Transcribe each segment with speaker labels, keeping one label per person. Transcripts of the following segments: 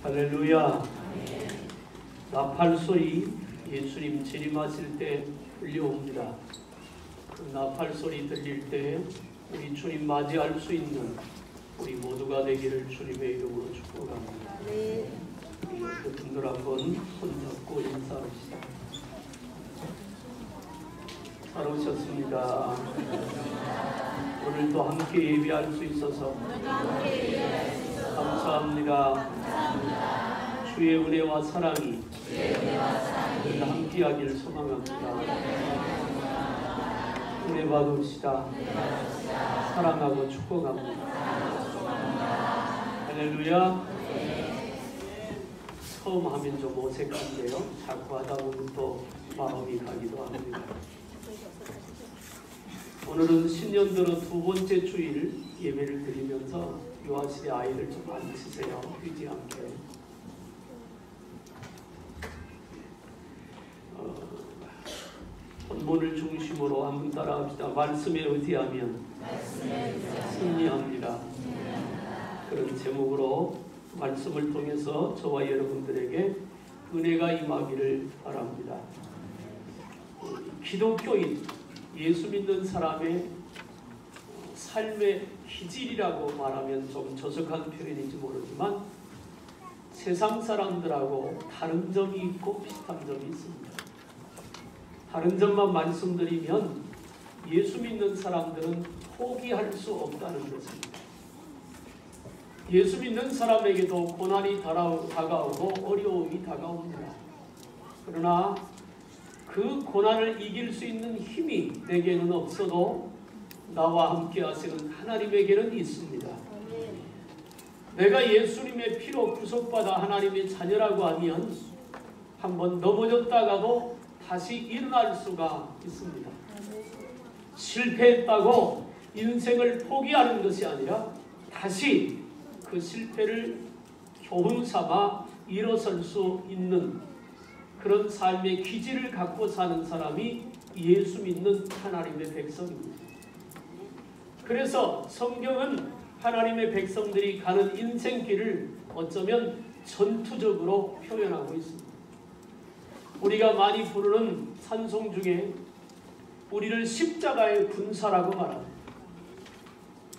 Speaker 1: 할렐루야. 나팔 소리 예수님 재림하실 때 들려옵니다. 그 나팔 소리 들릴 때 우리 주님 맞이할 수 있는 우리 모두가 되기를 주님의 이름으로 축복합니다. 그 분들 한번 손잡고 인사합시다. 잘 오셨습니다. 오늘도 함께 예배할 수 있어서 감사합니다. 주의 은혜와 사랑이 우리가 함께하기를 소망합니다. 은혜 받읍시다. 사랑하고 축복합니다. 할렐루야. 처음 하면 좀 어색한데요. 자꾸 하다 보면 또 마음이 가기도 합니다. 오늘은 신년 들어 두 번째 주일 예배를 드리면서 유아실의 아이들 좀 앉히세요. 뛰지 않게. 본문을 중심으로 한번 따라합시다. 말씀에 의지하면 승리합니다. 그런 제목으로 말씀을 통해서 저와 여러분들에게 은혜가 임하기를 바랍니다. 기독교인, 예수 믿는 사람의 삶의 기질이라고 말하면 좀 저속한 표현인지 모르지만 세상 사람들하고 다른 점이 있고 비슷한 점이 있습니다. 다른 점만 말씀드리면 예수 믿는 사람들은 포기할 수 없다는 것입니다. 예수 믿는 사람에게도 고난이 다가오고 어려움이 다가옵니다. 그러나 그 고난을 이길 수 있는 힘이 내게는 없어도 나와 함께 하시는 하나님에게는 있습니다. 내가 예수님의 피로 구속받아 하나님의 자녀라고 하면 한번 넘어졌다가도 다시 일어날 수가 있습니다. 실패했다고 인생을 포기하는 것이 아니라 다시 그 실패를 교훈 삼아 일어설 수 있는 그런 삶의 기질을 갖고 사는 사람이 예수 믿는 하나님의 백성입니다. 그래서 성경은 하나님의 백성들이 가는 인생길을 어쩌면 전투적으로 표현하고 있습니다. 우리가 많이 부르는 찬송 중에 우리를 십자가의 군사라고 말합니다.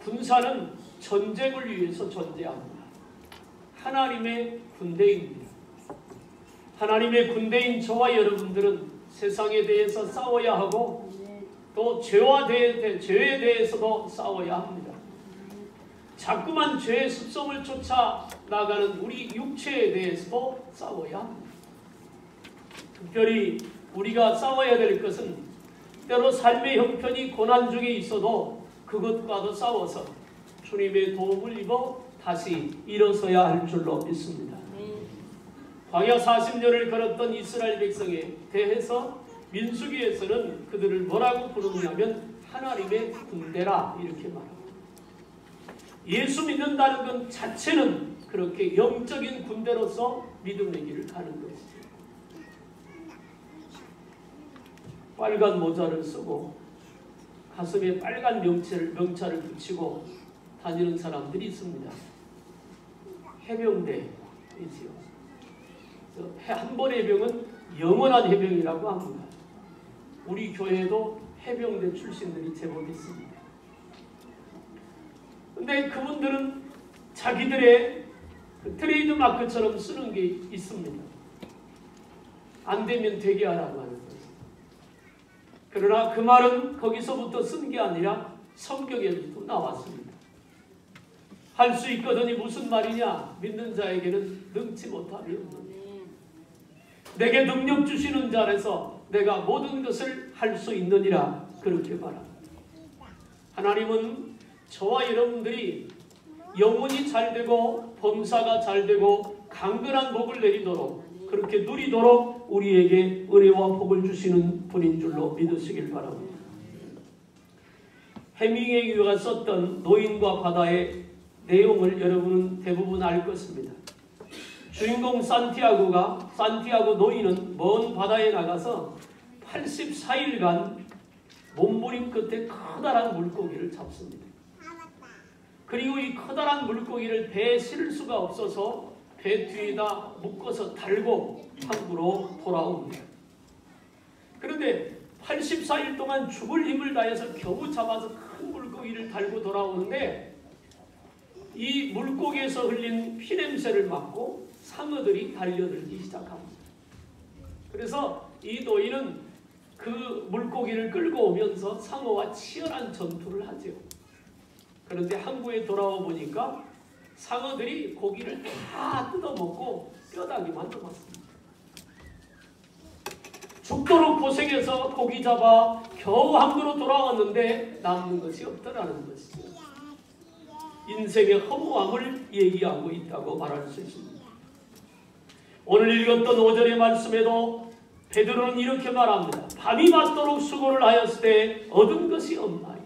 Speaker 1: 군사는 전쟁을 위해서 존재합니다. 하나님의 군대입니다. 하나님의 군대인 저와 여러분들은 세상에 대해서 싸워야 하고 또 죄에 대해서도 싸워야 합니다. 자꾸만 죄의 습성을 쫓아 나가는 우리 육체에 대해서도 싸워야 합니다. 특별히 우리가 싸워야 될 것은 때로 삶의 형편이 고난 중에 있어도 그것과도 싸워서 주님의 도움을 입어 다시 일어서야 할 줄로 믿습니다. 광야 40년을 걸었던 이스라엘 백성에 대해서 민수기에서는 그들을 뭐라고 부르냐면 하나님의 군대라 이렇게 말합니다. 예수 믿는다는 것 자체는 그렇게 영적인 군대로서 믿음의 길을 가는 것이죠. 빨간 모자를 쓰고 가슴에 빨간 명찰을 붙이고 다니는 사람들이 있습니다. 해병대이지요. 한 번의 해병은 영원한 해병이라고 합니다. 우리 교회에도 해병대 출신들이 제법 있습니다. 그런데 그분들은 자기들의 트레이드 마크처럼 쓰는 게 있습니다. 안 되면 되게 하라고 하는 거죠. 그러나 그 말은 거기서부터 쓴 게 아니라 성경에도 나왔습니다. 할 수 있거든이 무슨 말이냐? 믿는 자에게는 능치 못함이 없느니라. 내게 능력 주시는 자 안에서 내가 모든 것을 할 수 있느니라 그렇게 말합니다. 하나님은 저와 여러분들이 영혼이 잘되고 범사가 잘되고 강건한 복을 내리도록 그렇게 누리도록 우리에게 은혜와 복을 주시는 분인 줄로 믿으시길 바랍니다. 해밍웨이가 썼던 노인과 바다의 내용을 여러분은 대부분 알 것입니다. 주인공 산티아고 노인은 먼 바다에 나가서 84일간 몸부림 끝에 커다란 물고기를 잡습니다. 그리고 이 커다란 물고기를 배에 실을 수가 없어서 배 뒤에다 묶어서 달고 항구로 돌아옵니다. 그런데 84일 동안 죽을 힘을 다해서 겨우 잡아서 큰 물고기를 달고 돌아오는데 이 물고기에서 흘린 피냄새를 맡고 상어들이 달려들기 시작합니다. 그래서 이 노인은 그 물고기를 끌고 오면서 상어와 치열한 전투를 하죠. 그런데 항구에 돌아와 보니까 상어들이 고기를 다 뜯어먹고 뼈다귀만 남았습니다. 죽도록 고생해서 고기 잡아 겨우 항구로 돌아왔는데 남는 것이 없더라는 것이죠. 인생의 허무함을 얘기하고 있다고 말할 수 있습니다. 오늘 읽었던 5절의 말씀에도 베드로는 이렇게 말합니다. 밤이 맞도록 수고를 하였을 때 얻은 것이 없나요?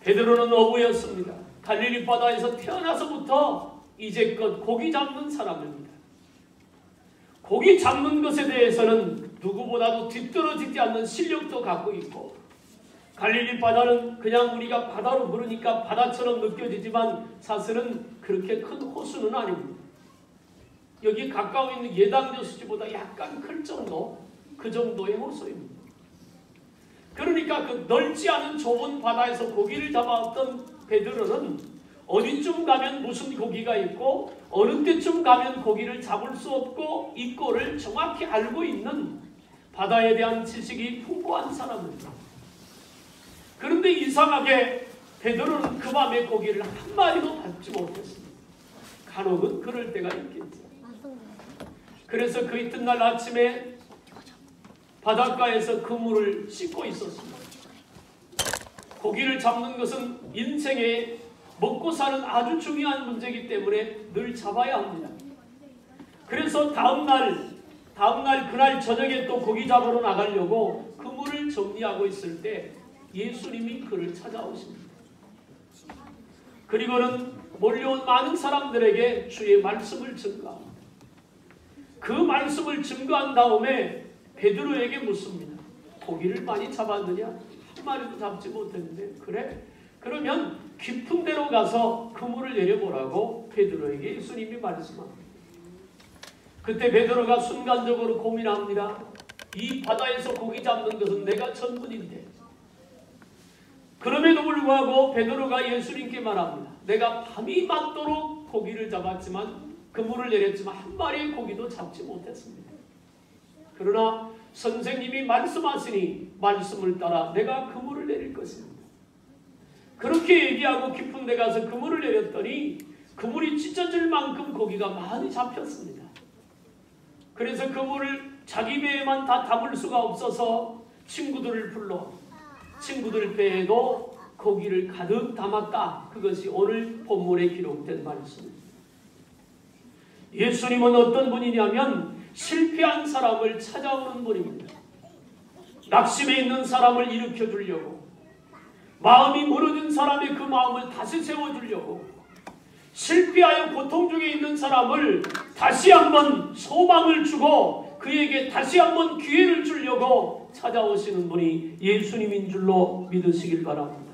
Speaker 1: 베드로는 어부였습니다. 갈릴리 바다에서 태어나서부터 이제껏 고기 잡는 사람입니다. 고기 잡는 것에 대해서는 누구보다도 뒤떨어지지 않는 실력도 갖고 있고, 갈릴리 바다는 그냥 우리가 바다로 부르니까 바다처럼 느껴지지만 사실은 그렇게 큰 호수는 아닙니다. 여기 가까워 있는 예당저수지보다 약간 클 정도, 그 정도의 호수입니다. 그러니까 그 넓지 않은 좁은 바다에서 고기를 잡아왔던 베드로는 어디쯤 가면 무슨 고기가 있고 어느 때쯤 가면 고기를 잡을 수 없고 있고를 정확히 알고 있는 바다에 대한 지식이 풍부한 사람입니다. 그런데 이상하게 베드로는 그 밤에 고기를 한 마리도 잡지 못했습니다. 간혹은 그럴 때가 있겠죠. 그래서 그 이튿날 아침에 바닷가에서 그물을 씻고 있었습니다. 고기를 잡는 것은 인생에 먹고 사는 아주 중요한 문제이기 때문에 늘 잡아야 합니다. 그래서 다음날 그날 저녁에 또 고기 잡으러 나가려고 그물을 정리하고 있을 때 예수님이 그를 찾아오십니다. 그리고는 몰려온 많은 사람들에게 주의 말씀을 증거합니다. 그 말씀을 증거한 다음에 베드로에게 묻습니다. 고기를 많이 잡았느냐? 한 마리도 잡지 못했는데. 그래? 그러면 깊은 데로 가서 그물을 내려보라고 베드로에게 예수님이 말씀합니다. 그때 베드로가 순간적으로 고민합니다. 이 바다에서 고기 잡는 것은 내가 전문인데. 그럼에도 불구하고 베드로가 예수님께 말합니다. 내가 밤이 맞도록 고기를 잡았지만 그물을 내렸지만 한 마리의 고기도 잡지 못했습니다. 그러나 선생님이 말씀하시니 말씀을 따라 내가 그물을 내릴 것입니다. 그렇게 얘기하고 깊은 데 가서 그물을 내렸더니 그물이 찢어질 만큼 고기가 많이 잡혔습니다. 그래서 그물을 자기 배에만 다 담을 수가 없어서 친구들을 불러 친구들 배에도 고기를 가득 담았다. 그것이 오늘 본문에 기록된 말씀입니다. 예수님은 어떤 분이냐면 실패한 사람을 찾아오는 분입니다. 낙심해 있는 사람을 일으켜 주려고, 마음이 무너진 사람의 그 마음을 다시 세워주려고, 실패하여 고통 중에 있는 사람을 다시 한번 소망을 주고 그에게 다시 한번 기회를 주려고 찾아오시는 분이 예수님인 줄로 믿으시길 바랍니다.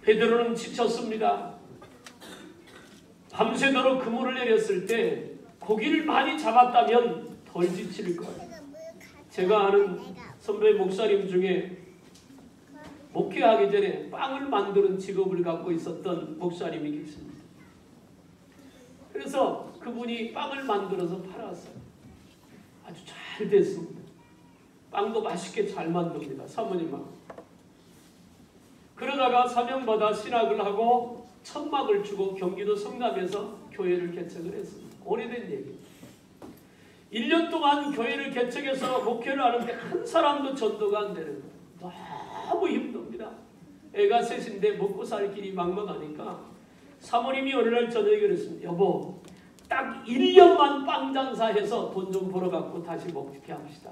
Speaker 1: 베드로는 지쳤습니다. 밤새도록 그물을 내렸을 때 고기를 많이 잡았다면 덜 지칠 거예요. 제가 아는 선배 목사님 중에 목회하기 전에 빵을 만드는 직업을 갖고 있었던 목사님이 계십니다. 그래서 그분이 빵을 만들어서 팔았어요. 아주 잘 됐습니다. 빵도 맛있게 잘 만듭니다. 사모님하고. 그러다가 사명받아 신학을 하고 천막을 주고 경기도 성남에서 교회를 개척을 했습니다. 오래된 얘기입니다. 1년 동안 교회를 개척해서 목회를 하는데 한 사람도 전도가 안 되는 거예요. 너무 힘듭니다. 애가 셋인데 먹고 살 길이 막막하니까 사모님이 어느 날 저녁에 그랬습니다. 여보, 딱 1년만 빵 장사해서 돈 좀 벌어갖고 다시 목회케 합시다.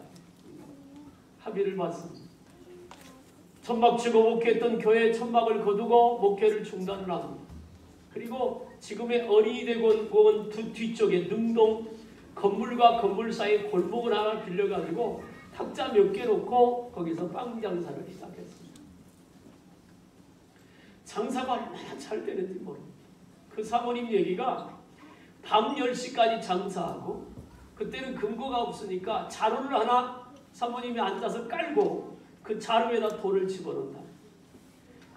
Speaker 1: 합의를 봤습니다. 천막 치고 목회했던 교회 천막을 거두고 목회를 중단을 합니다. 그리고 지금의 어린이대공원 뒤쪽에 능동 건물과 건물 사이에 골목을 하나 빌려가지고 탁자 몇 개 놓고 거기서 빵 장사를 시작했습니다. 장사가 얼마나 잘 되는지 모릅니다. 그 사모님 얘기가 밤 10시까지 장사하고 그때는 금고가 없으니까 자루를 하나 사모님이 앉아서 깔고 그 자루에다 돈을 집어넣는다.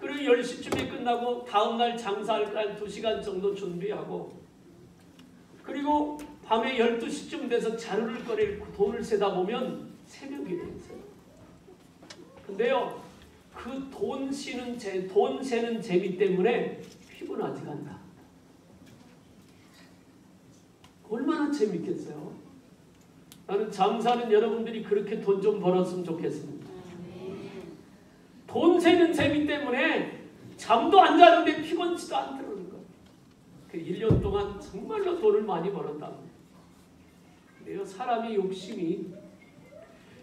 Speaker 1: 그리고 10시쯤에 끝나고 다음날 장사할 걸 2시간 정도 준비하고 그리고 밤에 12시쯤 돼서 자루를 꺼내고 돈을 세다 보면 새벽이 됐어요. 근데요, 그 돈 세는 재미 때문에 피곤하지가 않다. 얼마나 재밌겠어요? 나는 장사는 여러분들이 그렇게 돈 좀 벌었으면 좋겠습니다. 돈 세는 재미 때문에 잠도 안 자는데 피곤치도 않더라는 거예요. 그 1년 동안 정말로 돈을 많이 벌었다. 근데요, 사람의 욕심이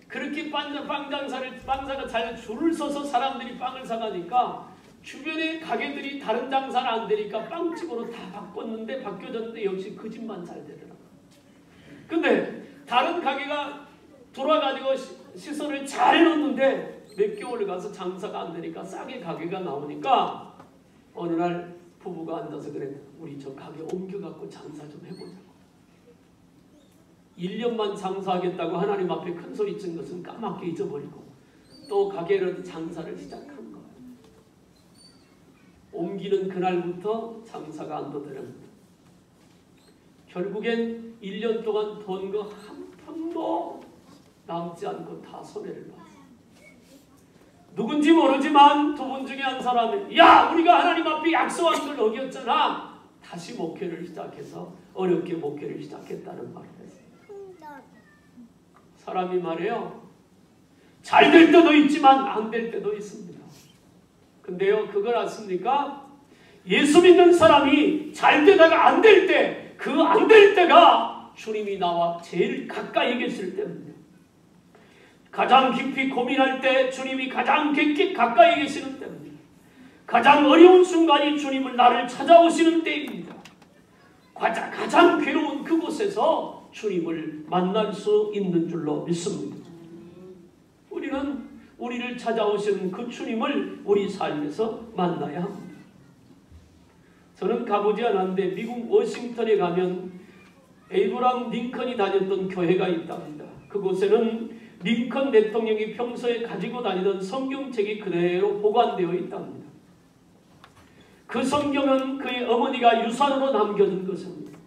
Speaker 1: 그렇게 빵사가 잘 줄을 서서 사람들이 빵을 사가니까 주변의 가게들이 다른 장사를 안 되니까 빵집으로 다 바뀌어졌는데 역시 그 집만 잘 되더라고요. 근데 다른 가게가 돌아가지고 시설을 잘 해놓는데 몇 개월 가서 장사가 안 되니까 싸게 가게가 나오니까 어느 날 부부가 앉아서 그랬다. 우리 저 가게 옮겨갖고 장사 좀 해보자고. 1년만 장사하겠다고 하나님 앞에 큰 소리 친 것은 까맣게 잊어버리고 또 가게를 장사를 시작한 거예요. 옮기는 그날부터 장사가 안 되더랍니다. 결국엔 1년 동안 번 거 한 푼도 남지 않고 다 손해를 봤어요. 누군지 모르지만 두 분 중에 한 사람이 야, 우리가 하나님 앞에 약속한 걸 어겼잖아. 다시 목회를 시작해서 어렵게 목회를 시작했다는 말을 했어요. 사람이 말해요. 잘 될 때도 있지만 안 될 때도 있습니다. 근데요, 그걸 아십니까? 예수 믿는 사람이 잘 되다가 안 될 때, 그 안 될 때가 주님이 나와 제일 가까이 계실 때입니다. 가장 깊이 고민할 때 주님이 가장 가까이 계시는 때입니다. 가장 어려운 순간이 주님을 나를 찾아오시는 때입니다. 가장 괴로운 그곳에서 주님을 만날 수 있는 줄로 믿습니다. 우리는 우리를 찾아오시는 그 주님을 우리 삶에서 만나야 합니다. 저는 가보지 않았는데 미국 워싱턴에 가면 에이브람 링컨이 다녔던 교회가 있답니다. 그곳에는 링컨 대통령이 평소에 가지고 다니던 성경책이 그대로 보관되어 있답니다. 그 성경은 그의 어머니가 유산으로 남겨준 것입니다.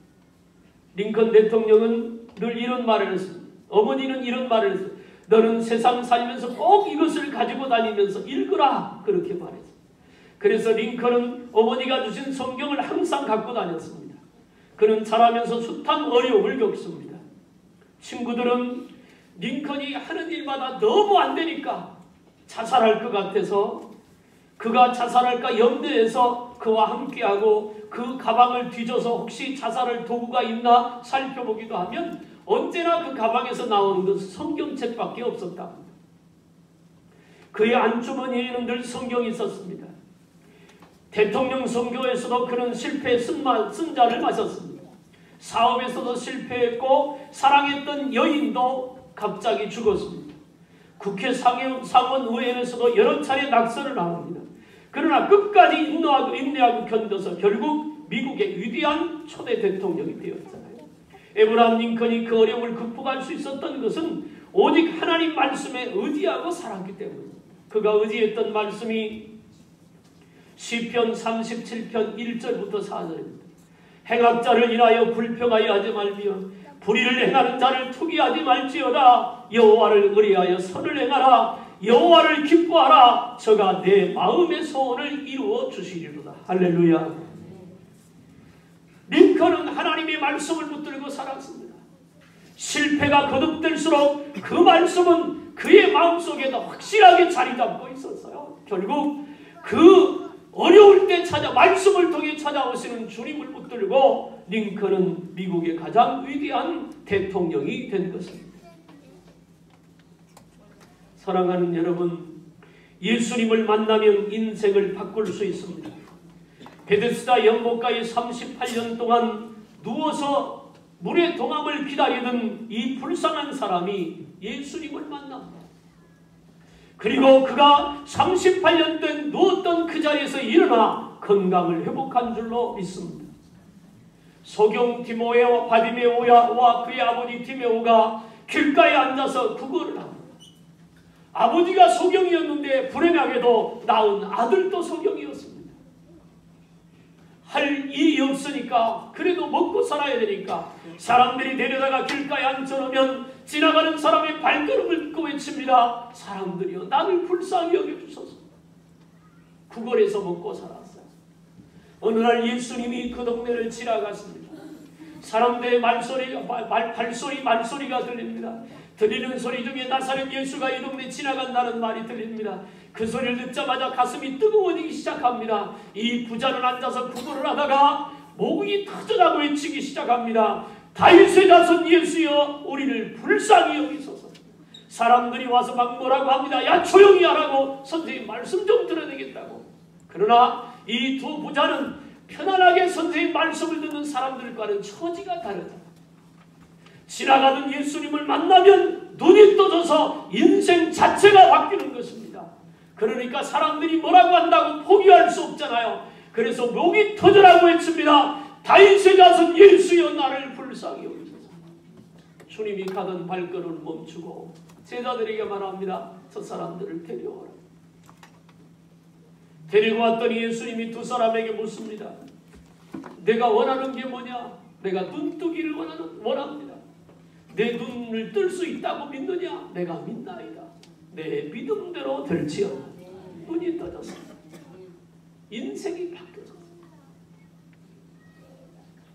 Speaker 1: 링컨 대통령은 늘 이런 말을 했습니다. 어머니는 이런 말을 했습니다. 너는 세상 살면서 꼭 이것을 가지고 다니면서 읽으라. 그렇게 말했습니다. 그래서 링컨은 어머니가 주신 성경을 항상 갖고 다녔습니다. 그는 자라면서 숱한 어려움을 겪습니다. 친구들은 링컨이 하는 일마다 너무 안 되니까 자살할 것 같아서 그가 자살할까 염려해서 그와 함께하고 그 가방을 뒤져서 혹시 자살할 도구가 있나 살펴보기도 하면 언제나 그 가방에서 나오는 것은 성경책밖에 없었답니다. 그의 안주머니에는 늘 성경이 있었습니다. 대통령 선거에서도 그는 실패에 쓴 잔을 마셨습니다. 사업에서도 실패했고 사랑했던 여인도 갑자기 죽었습니다. 국회 상원의회에서도 여러 차례 낙선을 합니다. 그러나 끝까지 인내하고 견뎌서 결국 미국의 위대한 초대 대통령이 되었잖아요. 에브라함 링컨이 그 어려움을 극복할 수 있었던 것은 오직 하나님 말씀에 의지하고 살았기 때문입니다. 그가 의지했던 말씀이 시편 37편 1절부터 4절입니다. 행악자를 인하여 불평하여 하지 말며 불의를 행하는 자를 투기하지 말지어다. 여호와를 의뢰하여 선을 행하라. 여호와를 기뻐하라. 저가 내 마음의 소원을 이루어 주시리로다. 할렐루야. 링컨은 하나님의 말씀을 붙들고 살았습니다. 실패가 거듭될수록 그 말씀은 그의 마음속에 더 확실하게 자리 잡고 있었어요. 결국 그 어려울 때 말씀을 통해 찾아오시는 주님을 붙들고 링컨은 미국의 가장 위대한 대통령이 된 것입니다. 사랑하는 여러분, 예수님을 만나면 인생을 바꿀 수 있습니다. 베데스다 연못가에 38년 동안 누워서 물의 동함을 기다리던 이 불쌍한 사람이 예수님을 만납니다. 그리고 그가 38년 된 누웠던 그 자리에서 일어나 건강을 회복한 줄로 믿습니다. 소경 디모에와 바디메오와 그의 아버지 디메오가 길가에 앉아서 구걸을 합니다. 아버지가 소경이었는데 불행하게도 낳은 아들도 소경이었습니다. 할 일이 없으니까 그래도 먹고 살아야 되니까 사람들이 데려다가 길가에 앉혀놓으면 지나가는 사람의 발걸음을 듣고 외칩니다. 사람들이여 나를 불쌍히 여겨주소서. 구걸해서 먹고 살았어요. 어느 날 예수님이 그 동네를 지나갔습니다. 사람들의 말소리가 들립니다. 들리는 소리 중에 나사렛 예수가 이 동네 지나간다는 말이 들립니다. 그 소리를 듣자마자 가슴이 뜨거워지기 시작합니다. 이 부자는 앉아서 구걸을 하다가 목이 터져나고 외치기 시작합니다. 다윗의 자손 예수여 우리를 불쌍히 여기소서. 사람들이 와서 막 뭐라고 합니다. 야 조용히 하라고, 선생님 말씀 좀 들어야 되겠다고. 그러나 이 두 부자는 편안하게 선생님 말씀을 듣는 사람들과는 처지가 다르다. 지나가던 예수님을 만나면 눈이 떠져서 인생 자체가 바뀌는 것입니다. 그러니까 사람들이 뭐라고 한다고 포기할 수 없잖아요. 그래서 목이 터져라고 외칩니다. 다윗의 자손 예수여 나를 불쌍히 여기소서. 주님이 가던 발걸음을 멈추고 제자들에게 말합니다. 저 사람들을 데려오라. 데리고 왔더니 예수님이 두 사람에게 묻습니다. 내가 원하는 게 뭐냐? 내가 눈뜨기를 원합니다. 내 눈을 뜰 수 있다고 믿느냐? 내가 믿나이다. 내 믿음대로 될지어다. 눈이 떠졌습니다. 인생이 바뀌어졌습니다.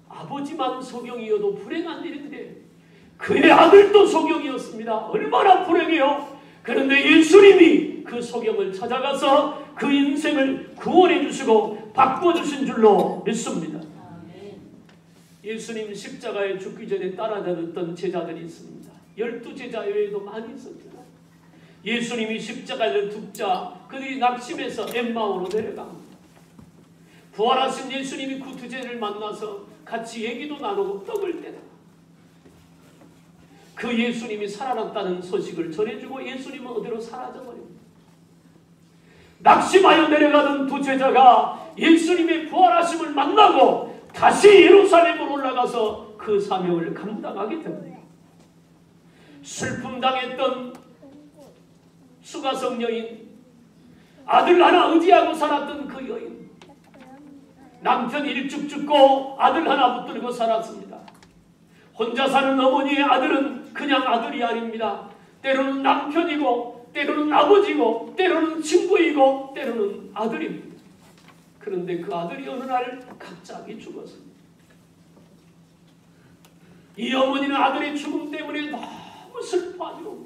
Speaker 1: 아버지만 소경이어도 불행한 일인데 그의 아들도 소경이었습니다. 얼마나 불행해요. 그런데 예수님이 그 소경을 찾아가서 그 인생을 구원해 주시고 바꿔주신 줄로 믿습니다. 예수님 십자가에 죽기 전에 따라다녔던 제자들이 있습니다. 12제자 외에도 많이 있었잖아요. 예수님이 십자가를 죽자 그들이 낙심해서 엠마오로 내려갑니다. 부활하신 예수님이 그 두 제자를 만나서 같이 얘기도 나누고 떡을 떼다. 그 예수님이 살아났다는 소식을 전해주고 예수님은 어디로 사라져버립니다. 낙심하여 내려가던 두 제자가 예수님의 부활하심을 만나고 다시 예루살렘으로 올라가서 그 사명을 감당하게 됩니다. 슬픔 당했던 수가성 여인, 아들 하나 의지하고 살았던 그 여인, 남편 일찍 죽고 아들 하나 붙들고 살았습니다. 혼자 사는 어머니의 아들은 그냥 아들이 아닙니다. 때로는 남편이고 때로는 아버지고 때로는 친구이고 때로는 아들입니다. 그런데 그 아들이 어느 날 갑자기 죽었습니다. 이 어머니는 아들의 죽음 때문에 너무 슬퍼하죠.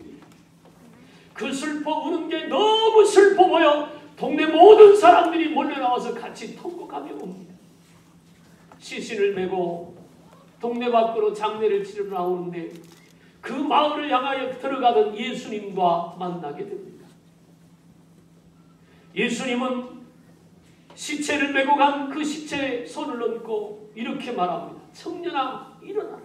Speaker 1: 그 슬퍼 우는 게 너무 슬퍼 보여 동네 모든 사람들이 몰려나와서 같이 통곡하며 옵니다. 시신을 메고 동네 밖으로 장례를 치르러 나오는데 그 마을을 향하여 들어가던 예수님과 만나게 됩니다. 예수님은 시체를 메고 간 그 시체에 손을 얹고 이렇게 말합니다. 청년아 일어나라.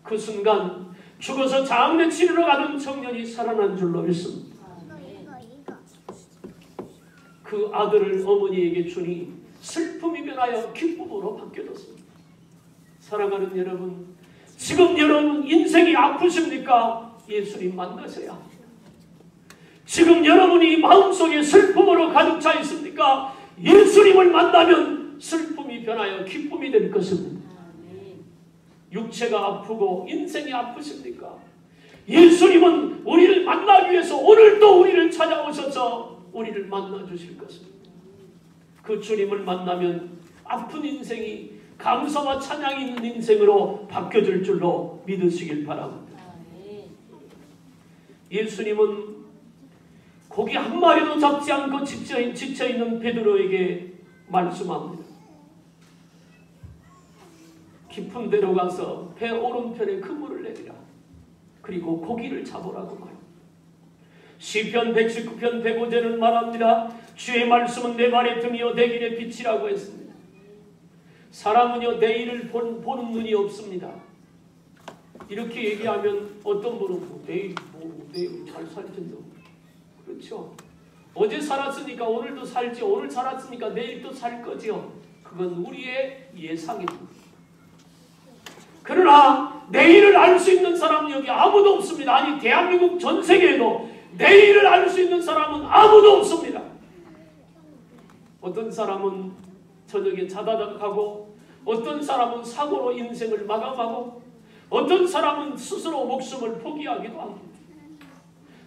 Speaker 1: 그 순간 죽어서 장례 치르러 가던 청년이 살아난 줄로 믿습니다. 그 아들을 어머니에게 주니 슬픔이 변하여 기쁨으로 바뀌어졌습니다. 사랑하는 여러분, 지금 여러분 인생이 아프십니까? 예수님 만나셔야 합니다. 지금 여러분이 마음속에 슬픔으로 가득 차 있습니까? 예수님을 만나면 슬픔이 변하여 기쁨이 될 것입니다. 육체가 아프고 인생이 아프십니까? 예수님은 우리를 만나기 위해서 오늘도 우리를 찾아오셔서 우리를 만나 주실 것입니다. 그 주님을 만나면 아픈 인생이 감사와 찬양이 있는 인생으로 바뀌어질 줄로 믿으시길 바랍니다. 예수님은 고기 한 마리도 잡지 않고 지쳐있는 베드로에게 말씀합니다. 깊은 데로 가서 배 오른편에 그물을 내리라. 그리고 고기를 잡으라고 말합니다. 시편 119편 105절은 말합니다. 주의 말씀은 내 발의 등이요 내 길의 빛이라고 했습니다. 사람은요 내일을 보는 눈이 없습니다. 이렇게 얘기하면 어떤 분은 내일 잘 살 텐데. 그렇죠. 어제 살았으니까 오늘도 살지, 오늘 살았으니까 내일 또 살 거지요. 그건 우리의 예상입니다. 그러나 내일을 알 수 있는 사람은 여기 아무도 없습니다. 아니 대한민국 전 세계에도 내일을 알 수 있는 사람은 아무도 없습니다. 어떤 사람은 저녁에 자다가 가고, 어떤 사람은 사고로 인생을 마감하고, 어떤 사람은 스스로 목숨을 포기하기도 합니다.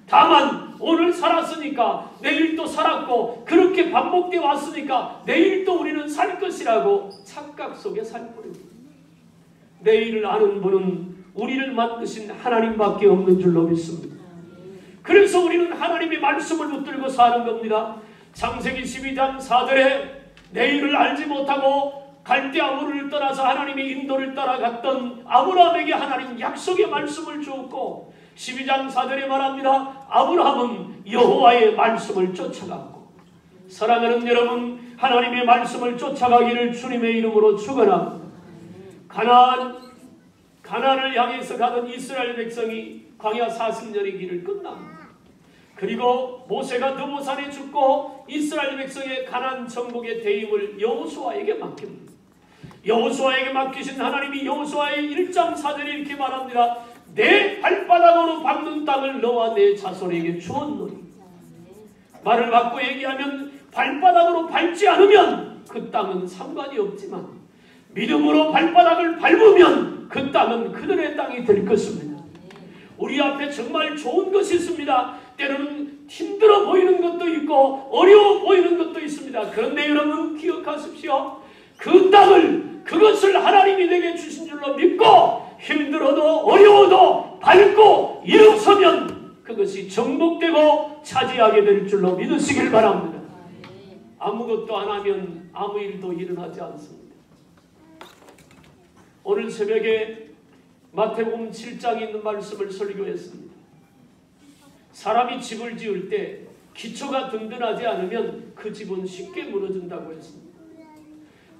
Speaker 1: 다만 오늘 살았으니까 내일 또 살았고, 그렇게 반복되어 왔으니까 내일 또 우리는 살 것이라고 착각 속에 살뿐입니다. 내일을 아는 분은 우리를 만드신 하나님밖에 없는 줄로 믿습니다. 그래서 우리는 하나님의 말씀을 붙들고 사는 겁니다. 창세기 12장 4절에 내일을 알지 못하고 갈대아우르를 떠나서 하나님의 인도를 따라갔던 아브라함에게 하나님 약속의 말씀을 주었고, 12장 4절에 말합니다. 아브라함은 여호와의 말씀을 쫓아갔고. 사랑하는 여러분, 하나님의 말씀을 쫓아가기를 주님의 이름으로 축원합니다. 가나안을 향해서 가던 이스라엘 백성이 광야 40년의 길을 끝납니다. 그리고 모세가 느보산에 죽고 이스라엘 백성의 가나안 정복의 대임을 여호수아에게 맡깁니다. 여호수아에게 맡기신 하나님이 여호수아의 1장 4절에 이렇게 말합니다. 내 발바닥으로 밟는 땅을 너와 내 자손에게 주었노니. 말을 바꿔 얘기하면 발바닥으로 밟지 않으면 그 땅은 상관이 없지만 믿음으로 발바닥을 밟으면 그 땅은 그들의 땅이 될 것입니다. 우리 앞에 정말 좋은 것이 있습니다. 때로는 힘들어 보이는 것도 있고 어려워 보이는 것도 있습니다. 그런데 여러분 기억하십시오. 그 땅을, 그것을 하나님이 내게 주신 줄로 믿고 힘들어도 어려워도 밟고 일어서면 그것이 정복되고 차지하게 될 줄로 믿으시길 바랍니다. 아무것도 안 하면 아무 일도 일어나지 않습니다. 오늘 새벽에 마태복음 7장에 있는 말씀을 설교했습니다. 사람이 집을 지을 때 기초가 든든하지 않으면 그 집은 쉽게 무너진다고 했습니다.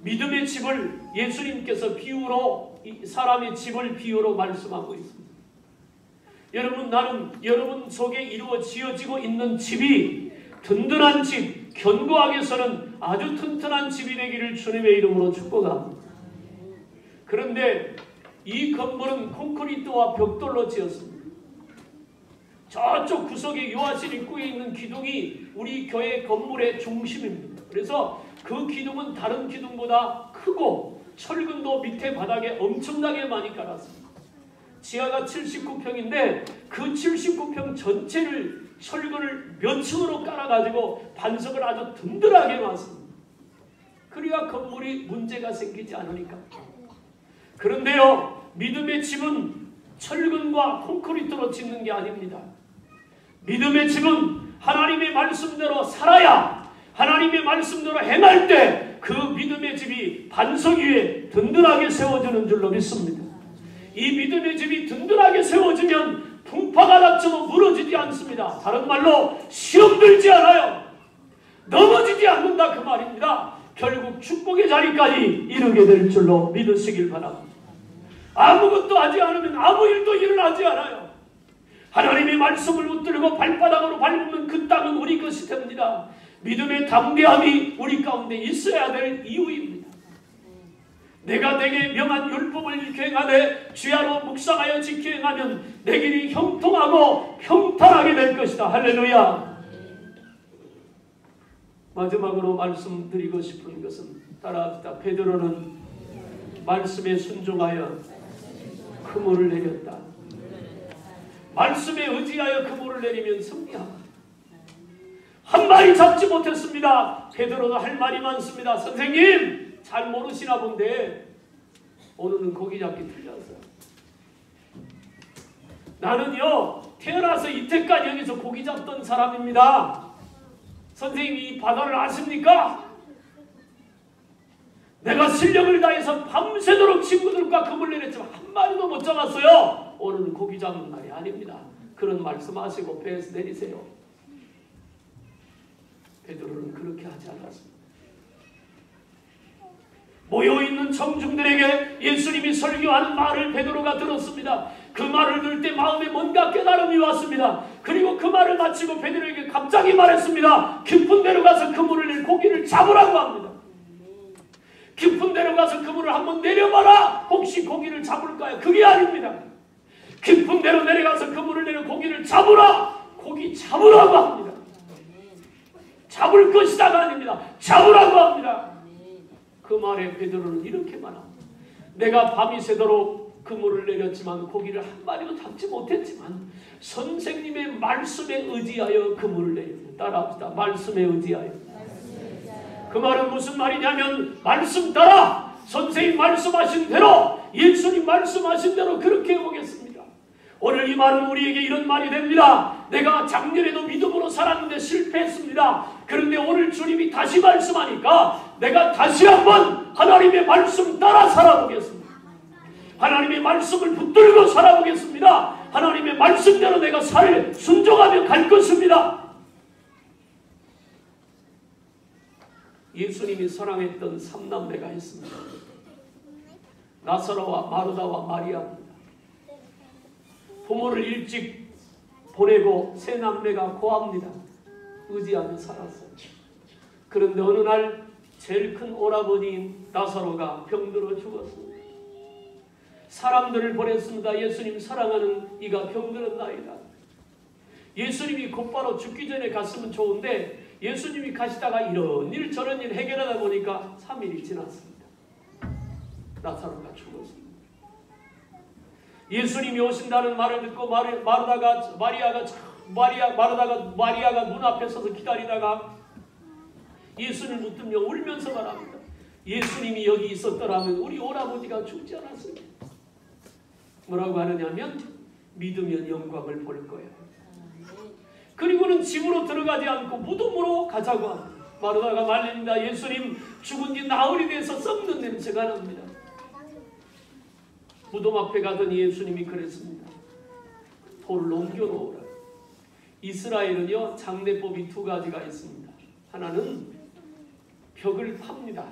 Speaker 1: 믿음의 집을 예수님께서 비유로, 사람의 집을 비유로 말씀하고 있습니다. 여러분, 나는 여러분 속에 지어지고 있는 집이 든든한 집, 견고하게 서는 아주 튼튼한 집이 되기를 주님의 이름으로 축복합니다. 그런데 이 건물은 콘크리트와 벽돌로 지었습니다. 저쪽 구석에 요하실 입구에 있는 기둥이 우리 교회 건물의 중심입니다. 그래서 그 기둥은 다른 기둥보다 크고 철근도 밑에 바닥에 엄청나게 많이 깔았습니다. 지하가 79평인데 그 79평 전체를 철근을 몇 층으로 깔아가지고 반석을 아주 든든하게 놨습니다. 그래야 건물이 문제가 생기지 않으니까. 그런데요, 믿음의 집은 철근과 콘크리트로 짓는 게 아닙니다. 믿음의 집은 하나님의 말씀대로 살아야, 하나님의 말씀대로 행할 때 그 믿음의 집이 반석 위에 든든하게 세워지는 줄로 믿습니다. 이 믿음의 집이 든든하게 세워지면 풍파가 닥쳐도 무너지지 않습니다. 다른 말로 시험 들지 않아요. 넘어지지 않는다 그 말입니다. 결국 축복의 자리까지 이르게 될 줄로 믿으시길 바랍니다. 아무것도 하지 않으면 아무 일도 일어나지 않아요. 하나님의 말씀을 붙들고 발바닥으로 밟으면 그 땅은 우리 것이 됩니다. 믿음의 담대함이 우리 가운데 있어야 될 이유입니다. 내가 내게 명한 율법을 이렇게 행하되 주야로 묵상하여 지켜 행하면 내 길이 형통하고 평탄하게 될 것이다. 할렐루야. 마지막으로 말씀드리고 싶은 것은 따라합시다. 베드로는 말씀에 순종하여 그물을 내렸다. 말씀에 의지하여 그물을 내리면 승리합니다. 한 마리 잡지 못했습니다. 베드로도 할 말이 많습니다. 선생님 잘 모르시나 본데 오늘은 고기 잡기 틀렸어요. 나는요 태어나서 이때까지 여기서 고기 잡던 사람입니다. 선생님이 이 바다를 아십니까? 내가 실력을 다해서 밤새도록 친구들과 그물 내렸지만 한 마리도 못 잡았어요. 오늘은 고기 잡는 날이 아닙니다. 그런 말씀하시고 배에서 내리세요. 베드로는 그렇게 하지 않았습니다. 모여있는 청중들에게 예수님이 설교하는 말을 베드로가 들었습니다. 그 말을 들을 때 마음에 뭔가 깨달음이 왔습니다. 그리고 그 말을 마치고 베드로에게 갑자기 말했습니다. 깊은 데로 가서 그물을 낼 고기를 잡으라고 합니다. 깊은 데로 가서 그물을 한번 내려봐라. 혹시 고기를 잡을까요? 그게 아닙니다. 깊은 데로 내려가서 그물을 내려 고기를 잡으라. 고기 잡으라고 합니다. 잡을 것이다가 아닙니다. 잡으라고 합니다. 그 말에 베드로는 이렇게 말합니다. 내가 밤이 새도록 그물을 내렸지만 고기를 한 마리도 잡지 못했지만 선생님의 말씀에 의지하여 그물을 내렸다. 따라합시다. 말씀에 의지하여. 그 말은 무슨 말이냐면 말씀 따라 선생님 말씀하신 대로 예수님 말씀하신 대로 그렇게 해보겠습니다. 오늘 이 말은 우리에게 이런 말이 됩니다. 내가 작년에도 믿음으로 살았는데 실패했습니다. 그런데 오늘 주님이 다시 말씀하니까 내가 다시 한번 하나님의 말씀 따라 살아보겠습니다. 하나님의 말씀을 붙들고 살아보겠습니다. 하나님의 말씀대로 내가 순종하며 갈 것입니다. 예수님이 사랑했던 삼남매가 있습니다. 나사로와 마르다와 마리아입니다. 부모를 일찍 보내고 세 남매가 고아입니다. 의지하며 살았어요. 그런데 어느 날 제일 큰 오라버니인 나사로가 병들어 죽었습니다. 사람들을 보냈습니다. 예수님 사랑하는 이가 병들었나이다. 예수님이 곧바로 죽기 전에 갔으면 좋은데 예수님이 가시다가 이런 일 저런 일 해결하다 보니까 3일이 지났습니다. 나사로가 죽었습니다. 예수님이 오신다는 말을 듣고 마르다가 문 앞에 서서 기다리다가 예수님을 붙들며 울면서 말합니다. 예수님이 여기 있었더라면 우리 오라버지가 죽지 않았습니다. 뭐라고 하느냐면 믿으면 영광을 볼 거야. 그리고는 집으로 들어가지 않고 무덤으로 가자고 합니다. 마르다가 말립니다. 예수님 죽은 지 나흘이 돼서 썩는 냄새가 납니다. 무덤 앞에 가더니 예수님이 그랬습니다. 돌을 옮겨놓으라. 이스라엘은요 장례법이 두 가지가 있습니다. 하나는 벽을 팝니다.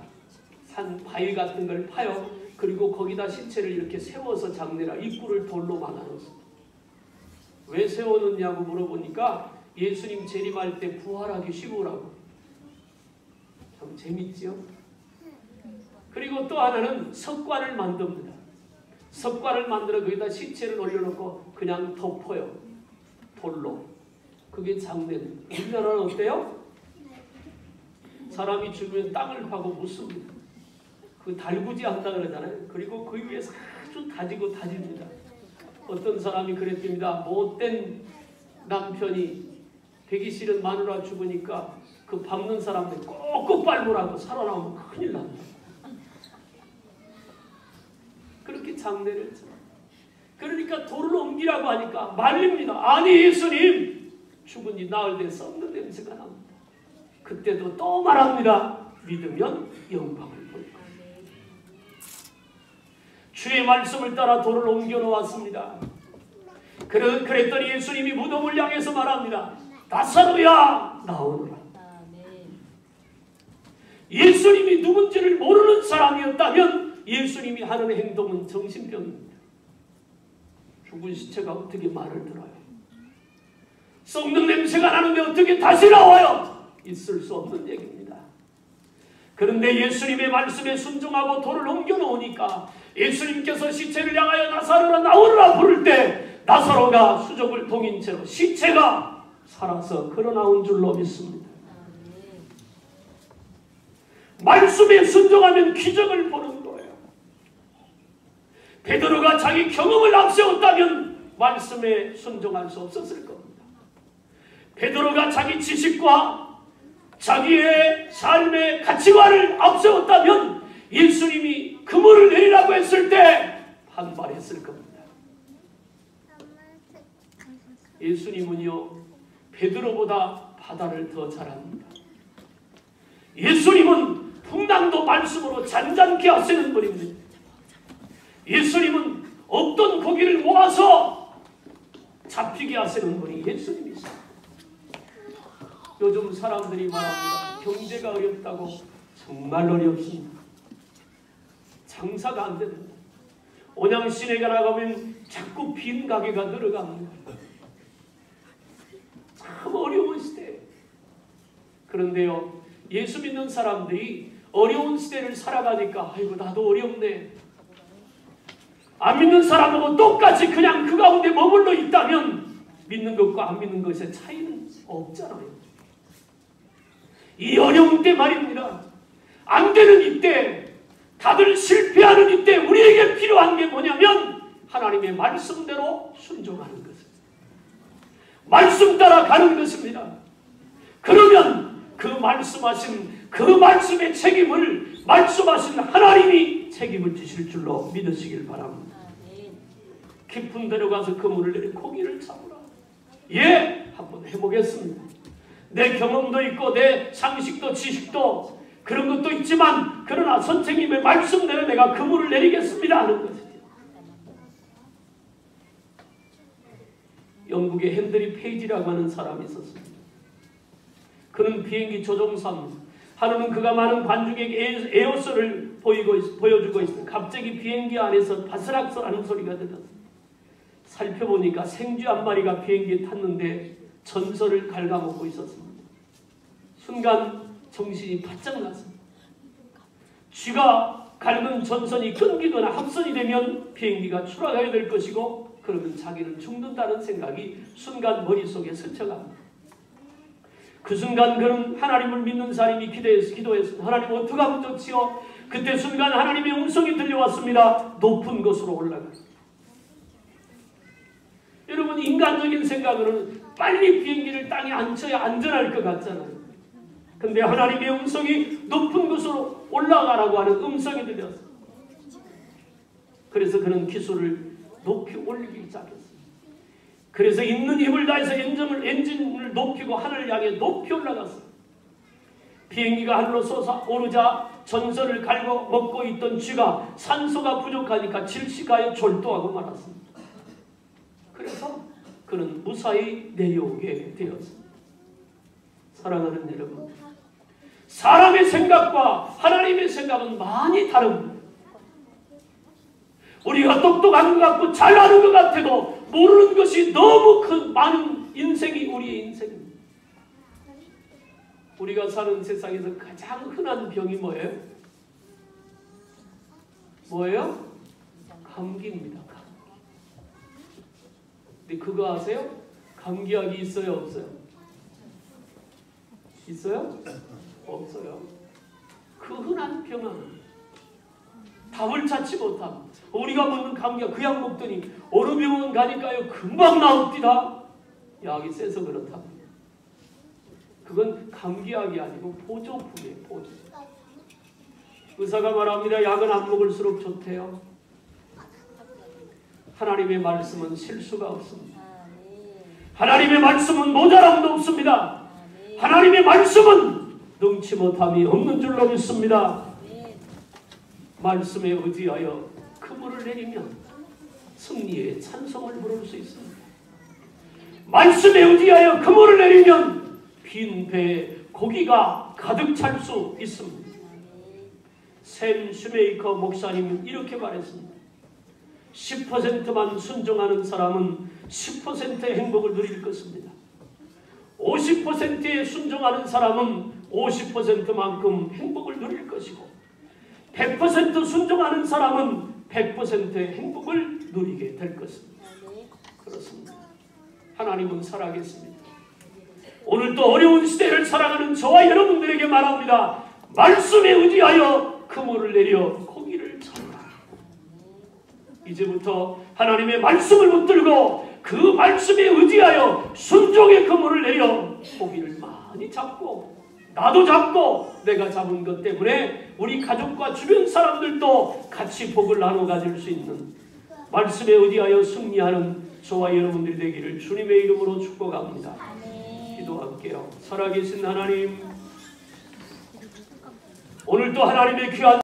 Speaker 1: 산 바위 같은 걸 파요. 그리고 거기다 시체를 이렇게 세워서 장례라. 입구를 돌로 막아놓습니다. 왜 세워놓냐고 물어보니까 예수님 재림할 때 부활하기 쉬우라고. 참 재밌지요? 그리고 또 하나는 석관을 만듭니다. 석관을 만들어 거기다 시체를 올려놓고 그냥 덮어요. 돌로. 그게 장례입니다. 우리나라는 어때요? 사람이 죽으면 땅을 파고 묻습니다. 그 달구지 한다 그러잖아요. 그리고 그 위에서 아주 다지고 다집니다. 어떤 사람이 그랬답니다. 못된 남편이 되기 싫은 마누라 죽으니까 그 밟는 사람들 꼭꼭 밟으라고 살아나오면 큰일 납니다. 그렇게 장례를 했죠. 그러니까 돌을 옮기라고 하니까 말립니다. 아니 예수님 죽은 지 나흘 돼 썩는 냄새가 납니다. 그때도 또 말합니다. 믿으면 영광을 볼 거예요. 주의 말씀을 따라 돌을 옮겨 놓았습니다. 그랬더니 예수님이 무덤을 향해서 말합니다. 나사로야 나오너라. 예수님이 누군지를 모르는 사람이었다면 예수님이 하는 행동은 정신병입니다. 죽은 시체가 어떻게 말을 들어요? 썩는 냄새가 나는데 어떻게 다시 나와요? 있을 수 없는 얘기입니다. 그런데 예수님의 말씀에 순종하고 돌을 옮겨놓으니까 예수님께서 시체를 향하여 나사로라 나오라 부를 때 나사로가 수족을 동인 채로 시체가 살아서 걸어나온 줄로 믿습니다. 말씀에 순종하면 기적을 보는 거예요. 베드로가 자기 경험을 앞세웠다면 말씀에 순종할 수 없었을 겁니다. 베드로가 자기 지식과 자기의 삶의 가치관을 앞세웠다면 예수님이 그물을 내리라고 했을 때 반발했을 겁니다. 예수님은요 베드로보다 바다를 더 잘 압니다. 예수님은 풍랑도 말씀으로 잔잔케 하시는 분입니다. 예수님은 없던 고기를 모아서 잡히게 하시는 분이 예수님이십니다. 요즘 사람들이 말합니다. 경제가 어렵다고. 정말 어렵습니다. 장사가 안 됩니다. 온양 시내가 나가면 자꾸 빈 가게가 늘어갑니다. 참 어려운 시대예요. 그런데요 예수 믿는 사람들이 어려운 시대를 살아가니까 아이고 나도 어렵네. 안 믿는 사람하고 똑같이 그냥 그 가운데 머물러 있다면 믿는 것과 안 믿는 것의 차이는 없잖아요. 이 어려운 때 말입니다. 안 되는 이때, 다들 실패하는 이때 우리에게 필요한 게 뭐냐면 하나님의 말씀대로 순종하는 것입니다. 말씀 따라 가는 것입니다. 그러면 그 말씀하신 그 말씀의 책임을 말씀하신 하나님이 책임을 지실 줄로 믿으시길 바랍니다. 깊은 데로 가서 그물을 내려 고기를 잡으라. 예, 한번 해보겠습니다. 내 경험도 있고 내 상식도 지식도 그런 것도 있지만 그러나 선생님의 말씀대로 내가 그물을 내리겠습니다 하는 것이죠. 영국의 헨드리 페이지라고 하는 사람이 있었습니다. 그는 비행기 조종사입니다. 하루는 그가 많은 관중에게 에어소를 보여주고 있습니다. 갑자기 비행기 안에서 바스락하는 소리가 들렸습니다. 살펴보니까 생쥐 한 마리가 비행기에 탔는데 전선을 갉아먹고 있었습니다. 순간 정신이 바짝 났습니다. 쥐가 갉은 전선이 끊기거나 합선이 되면 비행기가 추락하게 될 것이고 그러면 자기는 죽는다는 생각이 순간 머릿속에 스쳐갑니다. 그 순간 그는 하나님을 믿는 사람이 기도했습니다. 하나님 어떻게 하면 좋지요? 그때 순간 하나님의 음성이 들려왔습니다. 높은 곳으로 올라가. 여러분 인간적인 생각으로는 빨리 비행기를 땅에 앉혀야 안전할 것 같잖아요. 근데 하나님의 음성이 높은 곳으로 올라가라고 하는 음성이 들렸어요. 그래서 그는 기술을 높이 올리기 시작했어요. 그래서 있는 힘을 다해서 엔진을 높이고 하늘을 향해 높이 올라갔어요. 비행기가 하늘로 솟아오르자 전선을 갈고 먹고 있던 쥐가 산소가 부족하니까 질식하여 졸도하고 말았습니다. 그래서 그는 무사히 내려오게 되었습니다. 사랑하는 여러분, 사람의 생각과 하나님의 생각은 많이 다릅니다. 우리가 똑똑한 것 같고 잘하는 것 같아도 모르는 것이 너무 많은 인생이 우리의 인생입니다. 우리가 사는 세상에서 가장 흔한 병이 뭐예요? 뭐예요? 감기입니다. 감기. 근데 그거 아세요? 감기약이 있어요? 없어요? 있어요? 없어요. 그 흔한 병은 답을 찾지 못합니다. 우리가 먹는 감기약 그 약 먹더니 어느 병원 가니까요 금방 나옵니다. 약이 세서 그렇답니다. 그건 감기약이 아니고 보조품이에요. 보조. 의사가 말합니다. 약은 안 먹을수록 좋대요. 하나님의 말씀은 실수가 없습니다. 하나님의 말씀은 모자람도 없습니다. 하나님의 말씀은 능치 못함이 없는 줄로 믿습니다. 말씀에 의지하여 그물을 내리면 승리의 찬송을 부를 수 있습니다. 말씀에 의지하여 그물을 내리면 빈 배에 고기가 가득 찰 수 있습니다. 샘 슈메이커 목사님은 이렇게 말했습니다. 10%만 순종하는 사람은 10%의 행복을 누릴 것입니다. 50%에 순종하는 사람은 50%만큼 행복을 누릴 것이고 100% 순종하는 사람은 100%의 행복을 누리게 될 것입니다. 그렇습니다. 하나님은 살아계십니다. 오늘도 어려운 시대를 살아가는 저와 여러분들에게 말합니다. 말씀에 의지하여 그물을 내려 고기를 잡으라. 이제부터 하나님의 말씀을 붙들고 그 말씀에 의지하여 순종의 그물을 내려 고기를 많이 잡고 나도 잡고 내가 잡은 것 때문에 우리 가족과 주변 사람들도 같이 복을 나눠 가질 수 있는 말씀에 의지하여 승리하는 저와 여러분들이 되기를 주님의 이름으로 축복합니다. 기도할게요. 살아계신 하나님, 오늘도 하나님의 귀한